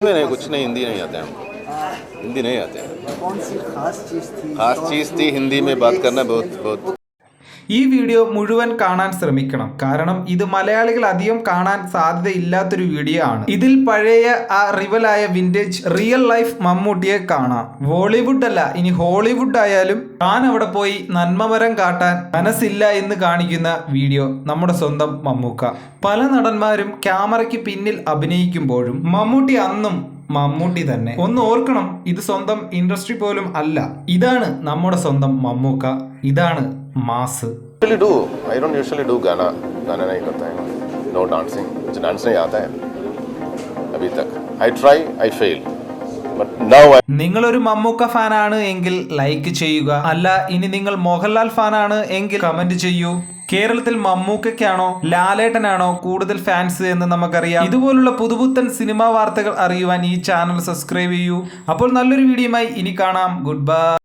नहीं, कुछ नहीं, हिंदी नहीं आते हमको, हिंदी नहीं आते हैं। कौन सी खास चीज़ थी हिंदी में बात करना बहुत बहुत। ഈ വീഡിയോ മുഴുവൻ കാണാൻ ശ്രമിക്കണം, കാരണം ഇത് മലയാളികൾ അധികം കാണാൻ സാധ്യതയില്ലാത്തൊരു വീഡിയോ ആണ്. ഇതിൽ പഴയ ആ റിവലായ വിന്റേജ് റിയൽ ലൈഫ് മമ്മൂട്ടിയെ കാണാം. ബോളിവുഡ് അല്ല, ഇനി ഹോളിവുഡ് ആയാലും താൻ അവിടെ പോയി നന്മമരം കാട്ടാൻ മനസ്സില്ല എന്ന് കാണിക്കുന്ന വീഡിയോ നമ്മുടെ സ്വന്തം മമ്മൂക്ക. പല നടന്മാരും ക്യാമറയ്ക്ക് പിന്നിൽ അഭിനയിക്കുമ്പോഴും മമ്മൂട്ടി അന്നും മമ്മൂട്ടി തന്നെ. ഒന്ന് ഓർക്കണം, ഇത് സ്വന്തം ഇൻഡസ്ട്രി പോലും അല്ല. ഇതാണ് നമ്മുടെ സ്വന്തം മമ്മൂക്ക, ഇതാണ് mass. I don't usually do गाना नहीं करता है, no dancing, मुझे डांस नहीं आता है अभी तक. I try, I fail, but now നിങ്ങളൊരു മമ്മൂക്ക ഫാനാണ് എങ്കിൽ ലൈക്ക് ചെയ്യുക. അല്ല, ഇനി നിങ്ങൾ മോഹൻലാൽ ഫാനാണ് എങ്കിൽ കമന്റ് ചെയ്യൂ. കേരളത്തിൽ മമ്മൂക്കയ്ക്കാണോ ലാലേട്ടനാണോ കൂടുതൽ ഫാൻസ് എന്ന് നമുക്കറിയാം. ഇതുപോലുള്ള പുതുപുത്തൻ സിനിമാ വാർത്തകൾ അറിയുവാൻ ഈ ചാനൽ സബ്സ്ക്രൈബ് ചെയ്യൂ. അപ്പോൾ നല്ലൊരു വീഡിയോയുമായി ഇനി കാണാം. Good bye.